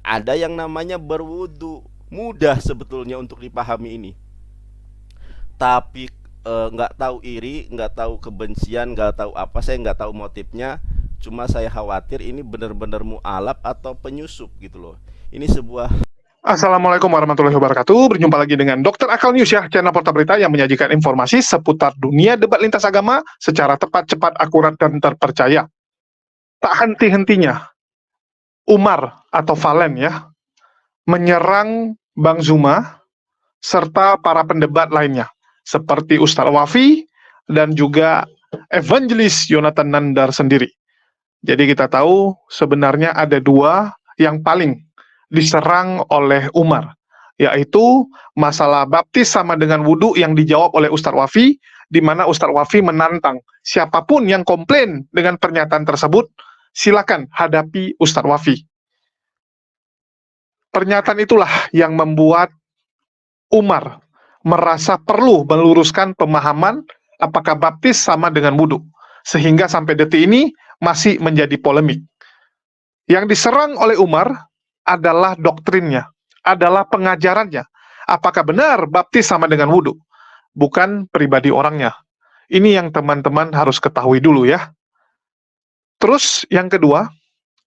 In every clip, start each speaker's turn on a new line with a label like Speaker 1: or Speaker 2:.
Speaker 1: ada yang namanya berwudu. Mudah sebetulnya untuk dipahami ini. Tapi nggak tahu iri, nggak tahu kebencian, nggak tahu apa, saya nggak tahu motifnya. Cuma saya khawatir ini benar-benar mualaf atau penyusup gitu loh. Ini sebuah.
Speaker 2: Assalamualaikum warahmatullahi wabarakatuh. Berjumpa lagi dengan Dokter Akal News ya, channel portal berita yang menyajikan informasi seputar dunia debat lintas agama secara tepat, cepat, akurat, dan terpercaya. Tak henti-hentinya Umar atau Valen ya menyerang Bang Zuma serta para pendebat lainnya seperti Ustadz Wafi dan juga Evangelis Yonatan Nandar sendiri. Jadi kita tahu sebenarnya ada dua yang paling diserang oleh Umar, yaitu masalah baptis sama dengan wudhu yang dijawab oleh Ustadz Wafi, di mana Ustadz Wafi menantang siapapun yang komplain dengan pernyataan tersebut, silakan hadapi Ustadz Wafi. Pernyataan itulah yang membuat Umar merasa perlu meluruskan pemahaman apakah baptis sama dengan wudhu, sehingga sampai detik ini masih menjadi polemik. Yang diserang oleh Umar adalah doktrinnya, adalah pengajarannya. Apakah benar baptis sama dengan wudhu? Bukan pribadi orangnya. Ini yang teman-teman harus ketahui dulu ya. Terus yang kedua,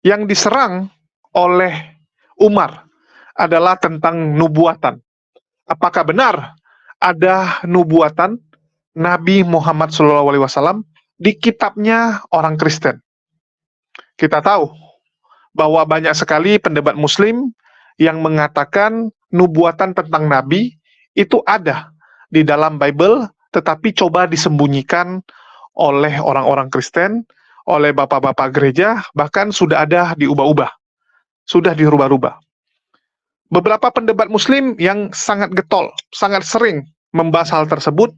Speaker 2: yang diserang oleh Umar adalah tentang nubuatan. Apakah benar ada nubuatan Nabi Muhammad SAW di kitabnya orang Kristen? Kita tahu bahwa banyak sekali pendebat Muslim yang mengatakan nubuatan tentang Nabi itu ada di dalam Bible, tetapi coba disembunyikan oleh orang-orang Kristen, oleh bapak-bapak gereja, bahkan sudah ada diubah-ubah, sudah dirubah-rubah. Beberapa pendebat Muslim yang sangat getol, sangat sering membahas hal tersebut,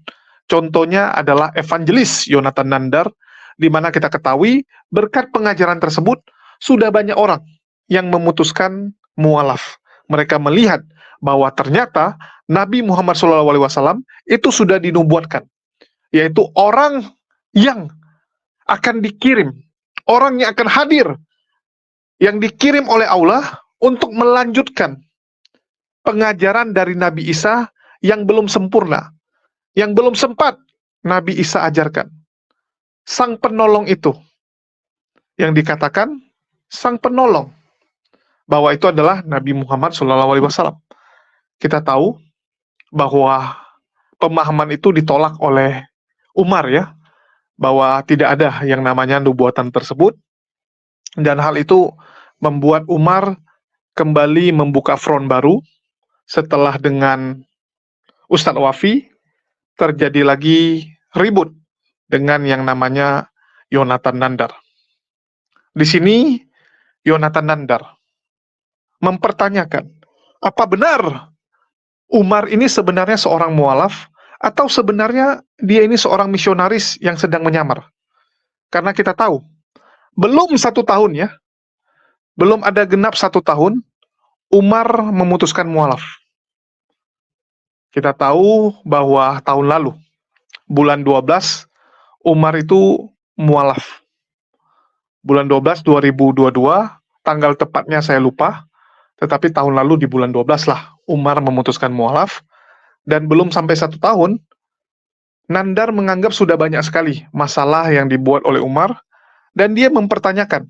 Speaker 2: contohnya adalah Evangelis Yonatan Nandar, di mana kita ketahui berkat pengajaran tersebut sudah banyak orang yang memutuskan mualaf. Mereka melihat bahwa ternyata Nabi Muhammad SAW itu sudah dinubuatkan, yaitu orang yang akan dikirim, orang yang akan hadir, yang dikirim oleh Allah untuk melanjutkan pengajaran dari Nabi Isa yang belum sempurna, yang belum sempat Nabi Isa ajarkan. Sang penolong itu, yang dikatakan sang penolong, bahwa itu adalah Nabi Muhammad SAW. Kita tahu bahwa pemahaman itu ditolak oleh Umar ya, bahwa tidak ada yang namanya nubuatan tersebut, dan hal itu membuat Umar kembali membuka front baru. Setelah dengan Ustadz Wafi, terjadi lagi ribut dengan yang namanya Yonatan Nandar. Di sini Yonatan Nandar mempertanyakan, apa benar Umar ini sebenarnya seorang mualaf, atau sebenarnya dia ini seorang misionaris yang sedang menyamar? Karena kita tahu, belum 1 tahun ya, belum ada genap 1 tahun, Umar memutuskan mualaf. Kita tahu bahwa tahun lalu, bulan 12, Umar itu mualaf. Bulan 12, 2022, tanggal tepatnya saya lupa, tetapi tahun lalu di bulan 12 lah, Umar memutuskan mualaf, dan belum sampai 1 tahun, Nandar menganggap sudah banyak sekali masalah yang dibuat oleh Umar, dan dia mempertanyakan,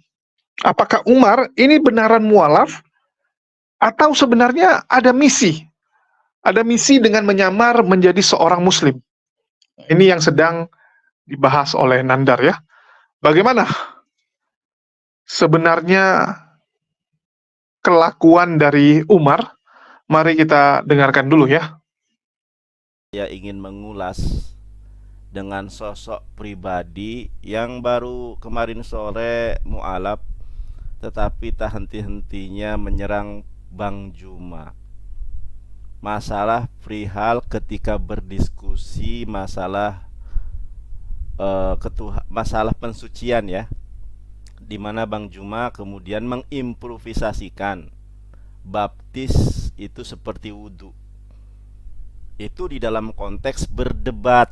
Speaker 2: apakah Umar ini benaran mualaf, atau sebenarnya ada misi dengan menyamar menjadi seorang Muslim. Ini yang sedang dibahas oleh Nandar ya. Bagaimana sebenarnya kelakuan dari Umar? Mari kita dengarkan dulu ya.
Speaker 1: Saya ingin mengulas dengan sosok pribadi yang baru kemarin sore mualaf, tetapi tak henti-hentinya menyerang Bang Juma. Masalah perihal ketika berdiskusi masalah masalah pensucian ya, di mana Bang Juma kemudian mengimprovisasikan baptis itu seperti wudhu. Itu di dalam konteks berdebat,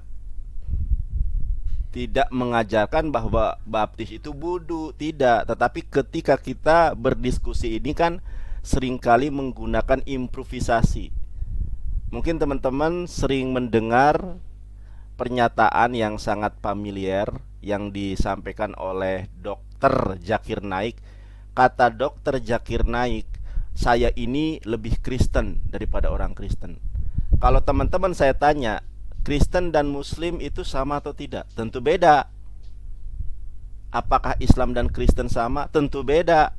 Speaker 1: tidak mengajarkan bahwa baptis itu wudhu, tidak. Tetapi ketika kita berdiskusi ini kan seringkali menggunakan improvisasi. Mungkin teman-teman sering mendengar pernyataan yang sangat familiar yang disampaikan oleh Dr. Zakir Naik. Kata Dr. Zakir Naik, saya ini lebih Kristen daripada orang Kristen. Kalau teman-teman saya tanya, Kristen dan Muslim itu sama atau tidak? Tentu beda. Apakah Islam dan Kristen sama? Tentu beda.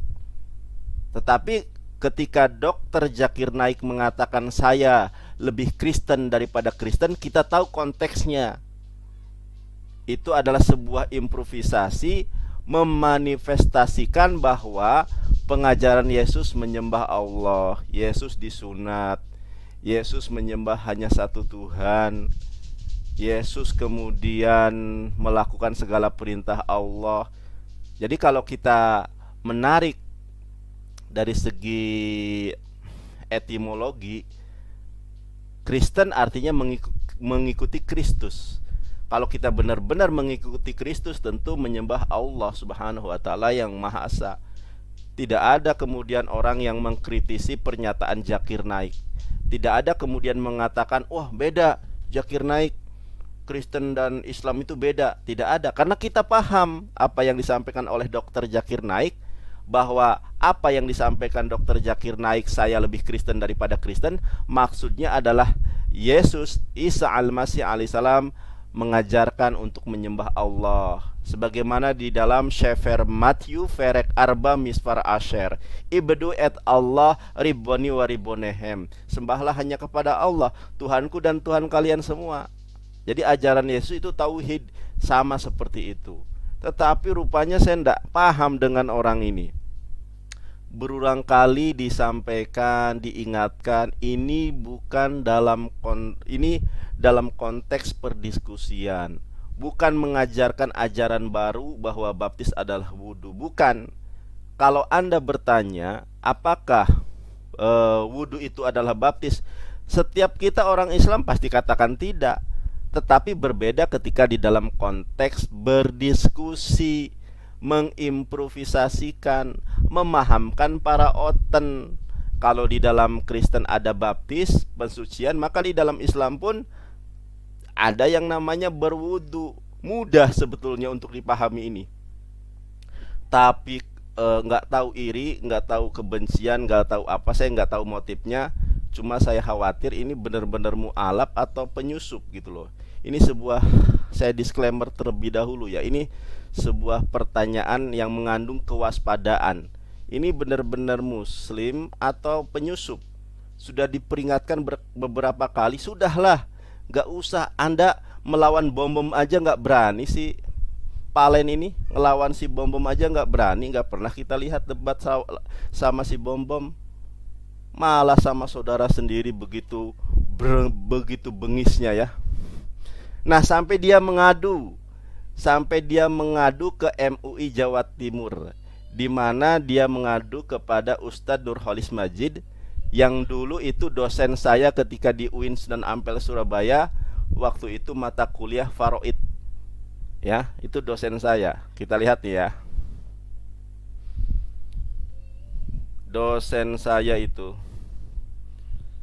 Speaker 1: Tetapi ketika Dr. Zakir Naik mengatakan saya lebih Kristen daripada Kristen, kita tahu konteksnya. Itu adalah sebuah improvisasi memanifestasikan bahwa pengajaran Yesus menyembah Allah, Yesus disunat, Yesus menyembah hanya satu Tuhan, Yesus kemudian melakukan segala perintah Allah. Jadi kalau kita menarik dari segi etimologi, Kristen artinya mengikuti Kristus. Kalau kita benar-benar mengikuti Kristus, tentu menyembah Allah Subhanahu wa taala yang Maha Esa. Tidak ada kemudian orang yang mengkritisi pernyataan Zakir Naik. Tidak ada kemudian mengatakan, "Wah, beda Zakir Naik. Kristen dan Islam itu beda." Tidak ada, karena kita paham apa yang disampaikan oleh Dr. Zakir Naik, bahwa apa yang disampaikan Dr. Zakir Naik, saya lebih Kristen daripada Kristen, maksudnya adalah Yesus Isa Al-Masih alaihissalam mengajarkan untuk menyembah Allah sebagaimana di dalam Sefer Matthew Ferek Arba Misfar Asher, Ibdu et Allah Ribboni wa Ribbonehem, sembahlah hanya kepada Allah, Tuhanku dan Tuhan kalian semua. Jadi ajaran Yesus itu tauhid, sama seperti itu. Tetapi rupanya saya tidak paham dengan orang ini. Berulang kali disampaikan, diingatkan, ini bukan dalam konteks perdiskusian, bukan mengajarkan ajaran baru bahwa baptis adalah wudhu, bukan. Kalau Anda bertanya apakah wudhu itu adalah baptis, setiap kita orang Islam pasti katakan tidak. Tetapi berbeda ketika di dalam konteks berdiskusi, mengimprovisasikan, memahamkan para oten. Kalau di dalam Kristen ada baptis, pensucian, maka di dalam Islam pun ada yang namanya berwudu. Mudah sebetulnya untuk dipahami ini. Tapi nggak tahu iri, nggak tahu kebencian, nggak tahu apa, saya nggak tahu motifnya. Cuma saya khawatir ini benar-benar mu'alaf atau penyusup gitu loh. Ini sebuah, saya disclaimer terlebih dahulu ya, ini sebuah pertanyaan yang mengandung kewaspadaan. Ini benar-benar muslim atau penyusup? Sudah diperingatkan beberapa kali, sudahlah, gak usah. Anda melawan bom-bom aja gak berani sih. Palen ini ngelawan si bom-bom aja gak berani. Gak pernah kita lihat debat sama si bom-bom. Malah sama saudara sendiri begitu bengisnya ya. Nah, sampai dia mengadu ke MUI Jawa Timur, di mana dia mengadu kepada Ustadz Nurholis Majid yang dulu itu dosen saya ketika di UIN Sunan Ampel Surabaya. Waktu itu mata kuliah Faraid. Ya, itu dosen saya. Kita lihat nih ya. Dosen saya itu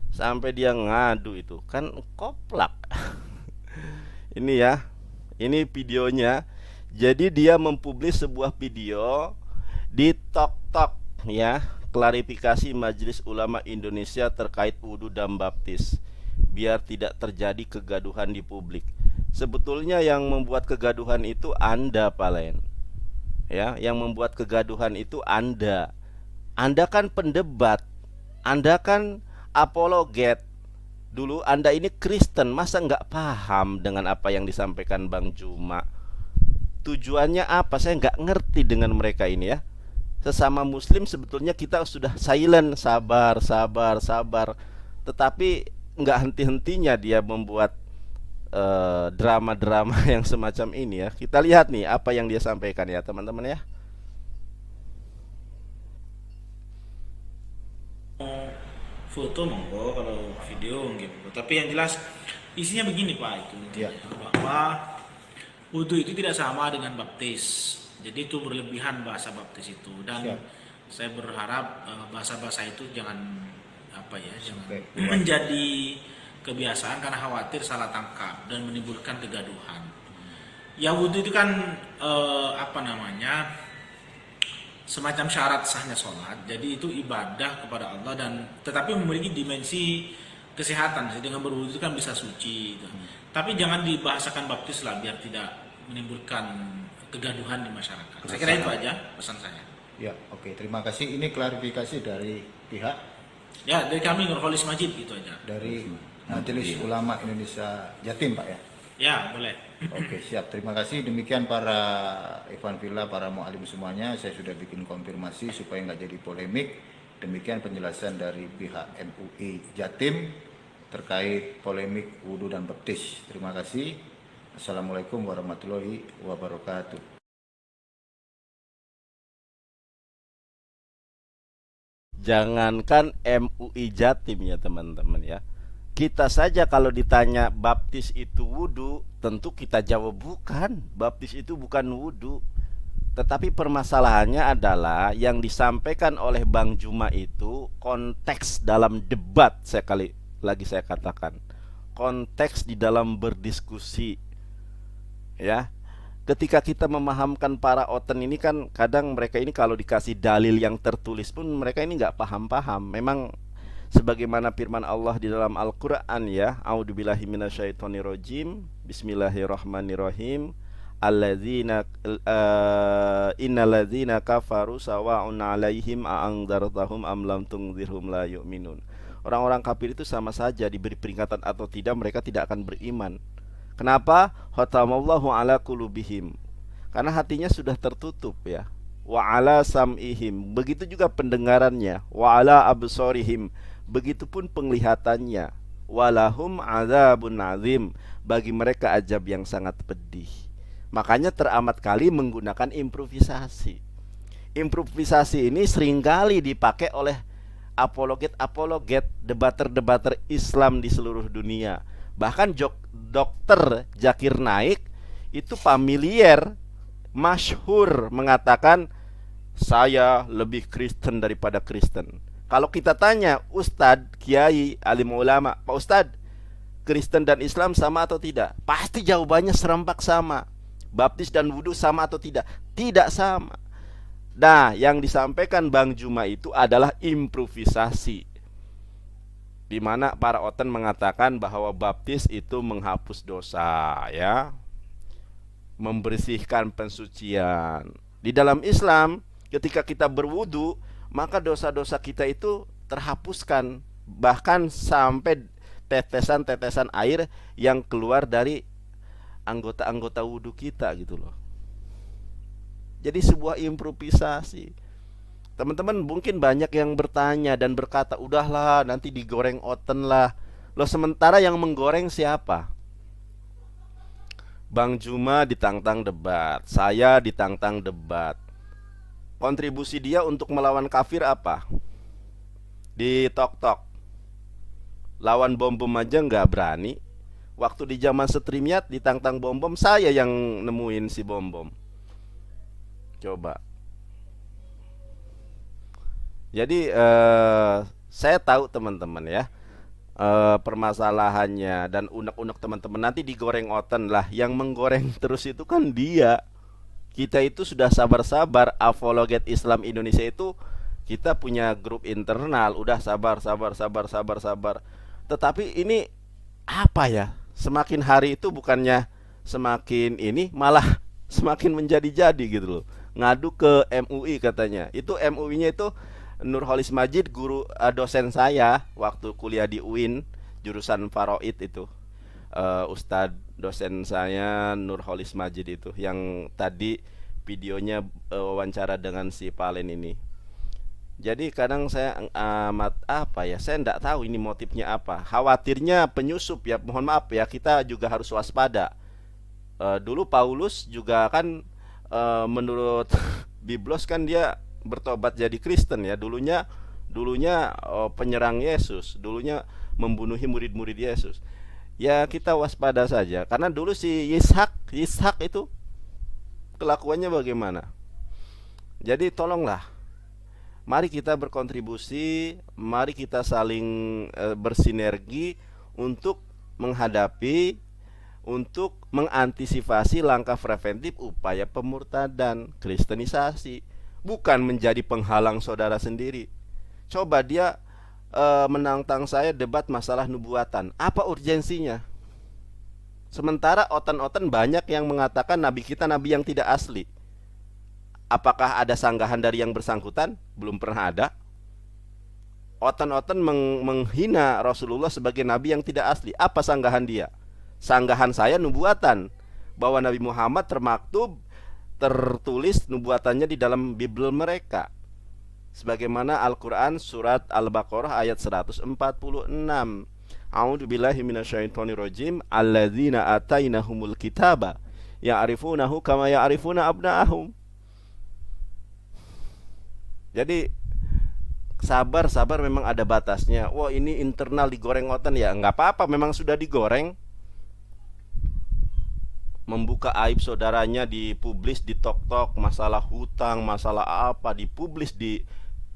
Speaker 1: sampai dia ngadu itu kan koplak. Ini ya, ini videonya. Jadi dia mempublis sebuah video di TokTok ya, klarifikasi Majelis Ulama Indonesia terkait wudhu dan baptis, biar tidak terjadi kegaduhan di publik. Sebetulnya yang membuat kegaduhan itu Anda, Palen. Ya, yang membuat kegaduhan itu Anda. Anda kan pendebat, Anda kan apologet. Dulu Anda ini Kristen, masa nggak paham dengan apa yang disampaikan Bang Juma? Tujuannya apa? Saya nggak ngerti dengan mereka ini ya. Sesama Muslim sebetulnya kita sudah silent, sabar. Tetapi nggak henti-hentinya dia membuat drama-drama yang semacam ini ya. Kita lihat nih apa yang dia sampaikan ya teman-teman ya.
Speaker 3: Foto monggo, kalau video gitu. Tapi yang jelas isinya begini Pak, itu intinya bahwa wudhu itu tidak sama dengan baptis. Jadi itu berlebihan bahasa baptis itu. Dan Saya berharap bahasa-bahasa itu jangan jangan
Speaker 4: Sampai
Speaker 3: menjadi kebiasaan karena khawatir salah tangkap dan menimbulkan kegaduhan. Ya wudhu itu kan semacam syarat sahnya sholat. Jadi itu ibadah kepada Allah dan tetapi memiliki dimensi kesehatan. Jadi dengan berwudhu itu kan bisa suci. Gitu. Tapi jangan dibahasakan baptis lah biar tidak menimbulkan kegaduhan di masyarakat. Saya kira itu aja pesan saya.
Speaker 4: Ya, oke. Terima kasih. Ini klarifikasi dari pihak
Speaker 3: Ya dari kami Nurholis Majid gitu aja.
Speaker 4: dari Majelis Ulama Indonesia Jatim, Pak ya.
Speaker 3: Ya boleh.
Speaker 4: Oke, siap. Terima kasih. Demikian para Ikhwan Fillah, para mu'alim semuanya. Saya sudah bikin konfirmasi supaya nggak jadi polemik. Demikian penjelasan dari pihak MUI Jatim terkait polemik wudhu dan baptis. Terima kasih. Assalamualaikum warahmatullahi wabarakatuh.
Speaker 1: Jangankan MUI Jatim ya teman-teman ya. Kita saja kalau ditanya baptis itu wudhu, tentu kita jawab bukan. Baptis itu bukan wudhu. Tetapi permasalahannya adalah yang disampaikan oleh Bang Juma itu konteks dalam debat, saya katakan. Konteks di dalam berdiskusi. Ya. Ketika kita memahamkan para oten ini kan kadang mereka ini kalau dikasih dalil yang tertulis pun mereka ini nggak paham-paham. Memang sebagaimana firman Allah di dalam Al-Qur'an ya, a'udzubillahi minasyaitonirrajim, bismillahirrahmanirrahim, innalladzina kafaru sawa'un 'alaihim a'andzartahum am lam tunzirhum la yu'minun. Orang-orang kafir itu sama saja diberi peringatan atau tidak mereka tidak akan beriman. Kenapa? Khatamallahu ala qulubihim. Karena hatinya sudah tertutup ya. Wa ala sam'ihim, begitu juga pendengarannya. Wa ala absorihim, begitupun penglihatannya. Walahum adzabun azim, bagi mereka azab yang sangat pedih. Makanya teramat kali menggunakan improvisasi. Improvisasi ini seringkali dipakai oleh apologet-apologet, debater-debater Islam di seluruh dunia. Bahkan Dokter Zakir Naik itu familiar, masyhur mengatakan saya lebih Kristen daripada Kristen. Kalau kita tanya Ustadz, Kiai, alim ulama, Pak Ustadz, Kristen dan Islam sama atau tidak? Pasti jawabannya serempak sama. Baptis dan wudhu sama atau tidak? Tidak sama. Nah, yang disampaikan Bang Juma itu adalah improvisasi, di mana para oten mengatakan bahwa baptis itu menghapus dosa ya, membersihkan pensucian. Di dalam Islam ketika kita berwudu maka dosa-dosa kita itu terhapuskan, bahkan sampai tetesan-tetesan air yang keluar dari anggota-anggota wudu kita gitu loh. Jadi sebuah improvisasi. Teman-teman mungkin banyak yang bertanya dan berkata, udahlah nanti digoreng oten lah. Loh sementara yang menggoreng siapa? Bang Juma ditantang debat, saya ditantang debat. Kontribusi dia untuk melawan kafir apa? Di tok-tok. Lawan bom-bom aja nggak berani. Waktu di zaman Streamyard ditantang bom-bom, saya yang nemuin si bom-bom. Coba. Jadi saya tahu teman-teman ya permasalahannya dan unek-unek teman-teman nanti digoreng oten lah. Yang menggoreng terus itu kan dia. Kita itu sudah sabar-sabar. Apologet Islam Indonesia itu kita punya grup internal. Udah sabar. Tetapi ini apa ya? Semakin hari itu bukannya semakin ini malah semakin menjadi-jadi gitu loh. Ngadu ke MUI katanya. Itu MUI-nya itu Nurholis Majid, guru dosen saya waktu kuliah di UIN jurusan Faraid itu. Ustadz dosen saya Nurholis Majid itu yang tadi videonya wawancara dengan si Palen ini. Jadi kadang saya saya enggak tahu ini motifnya apa. Khawatirnya penyusup ya, mohon maaf ya, kita juga harus waspada. Dulu Paulus juga kan menurut Biblos kan dia bertobat jadi Kristen ya. Dulunya penyerang Yesus, dulunya membunuhi murid-murid Yesus. Ya kita waspada saja karena dulu si Ishak itu kelakuannya bagaimana. Jadi tolonglah Mari kita berkontribusi, mari kita saling bersinergi untuk menghadapi, untuk mengantisipasi langkah preventif upaya pemurtadan, kristenisasi, bukan menjadi penghalang saudara sendiri. Coba dia menantang saya debat masalah nubuatan, apa urgensinya? Sementara otan-otan banyak yang mengatakan nabi kita nabi yang tidak asli. Apakah ada sanggahan dari yang bersangkutan? Belum pernah ada. Otan-otan menghina Rasulullah sebagai nabi yang tidak asli. Apa sanggahan dia? Sanggahan saya nubuatan, bahwa Nabi Muhammad tertulis nubuatannya di dalam Bible mereka, sebagaimana Al-Quran surat Al-Baqarah ayat 146. A'udzubillahi minasyaitonirrajim. Alladzina atainahumul kitaba ya'rifunahu kama ya'rifuna abna'ahum. Jadi sabar memang ada batasnya. Wah, ini internal digoreng otan, ya nggak apa-apa, memang sudah digoreng. Membuka aib saudaranya dipublis di tok-tok, masalah hutang, masalah apa dipublis di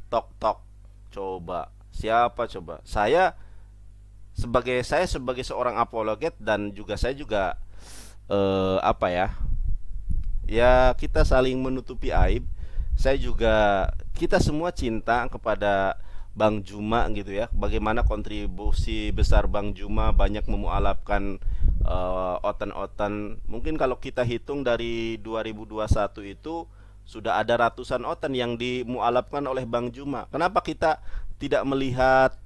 Speaker 1: tok-tok. Coba, siapa coba? Saya sebagai seorang apologet, dan juga saya juga apa ya? Ya, kita saling menutupi aib. Saya juga, kita semua cinta kepada Bang Juma gitu ya. Bagaimana kontribusi besar Bang Juma banyak memualafkan otan-otan. Mungkin kalau kita hitung dari 2021 itu sudah ada ratusan otan yang dimualafkan oleh Bang Juma. Kenapa kita tidak melihat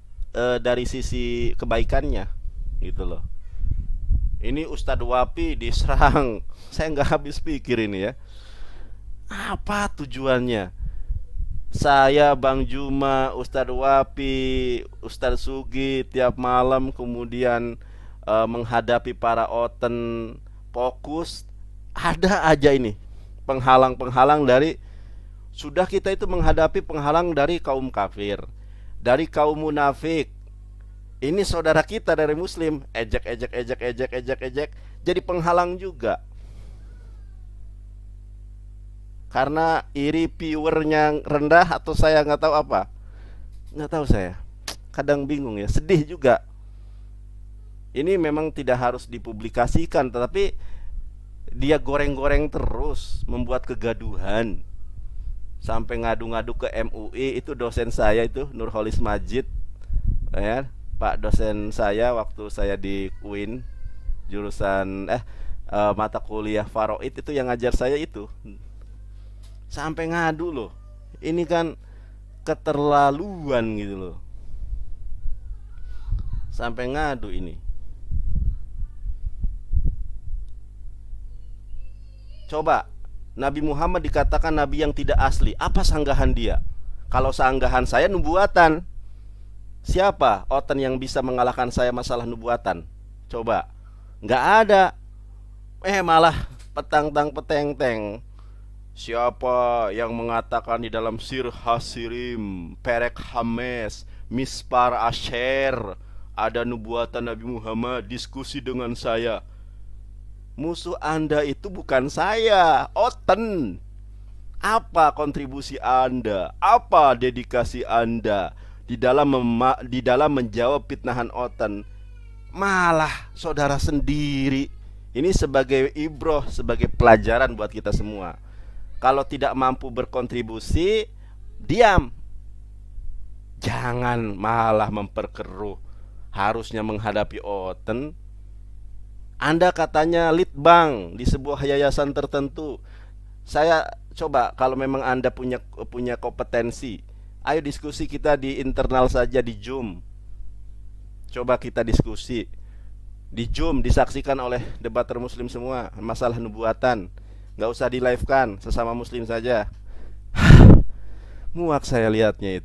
Speaker 1: dari sisi kebaikannya gitu loh. Ini Ustadz Wapi diserang. Saya nggak habis pikir ini ya. Apa tujuannya? Saya, Bang Juma, Ustadz Wapi, Ustadz Sugi tiap malam kemudian menghadapi para oten fokus, ada aja ini penghalang-penghalang dari, sudah kita itu menghadapi penghalang dari kaum kafir, dari kaum munafik. Ini saudara kita dari muslim, ejek, jadi penghalang juga. Karena iri viewernya rendah, atau saya nggak tahu apa, nggak tahu, saya kadang bingung ya, sedih juga. Ini memang tidak harus dipublikasikan, tetapi dia goreng-goreng terus, membuat kegaduhan, sampai ngadu-ngadu ke MUI. Itu dosen saya itu, Nurholis Majid ya, Pak dosen saya waktu saya di UIN, jurusan mata kuliah Faraid, itu yang ngajar saya itu. Sampai ngadu loh. Ini kan keterlaluan gitu loh. Sampai ngadu ini. Coba, Nabi Muhammad dikatakan nabi yang tidak asli. Apa sanggahan dia? Kalau sanggahan saya nubuatan, siapa otan yang bisa mengalahkan saya masalah nubuatan? Coba, nggak ada. Malah petang-tang-peteng-teng. Siapa yang mengatakan di dalam Sir Hasirim, Perek Hames, Mispar Asher, ada nubuatan Nabi Muhammad, diskusi dengan saya. Musuh Anda itu bukan saya, oten. Apa kontribusi Anda? Apa dedikasi Anda di dalam menjawab fitnahan oten? Malah saudara sendiri. Ini sebagai ibroh, sebagai pelajaran buat kita semua. Kalau tidak mampu berkontribusi, diam. Jangan malah memperkeruh. Harusnya menghadapi oten. Anda katanya litbang di sebuah yayasan tertentu. Saya coba, kalau memang Anda punya kompetensi, ayo diskusi kita di internal saja, di Zoom. Coba kita diskusi di Zoom, disaksikan oleh debater muslim semua, masalah nubuatan. Nggak usah di live kan, sesama muslim saja. Muak saya lihatnya itu.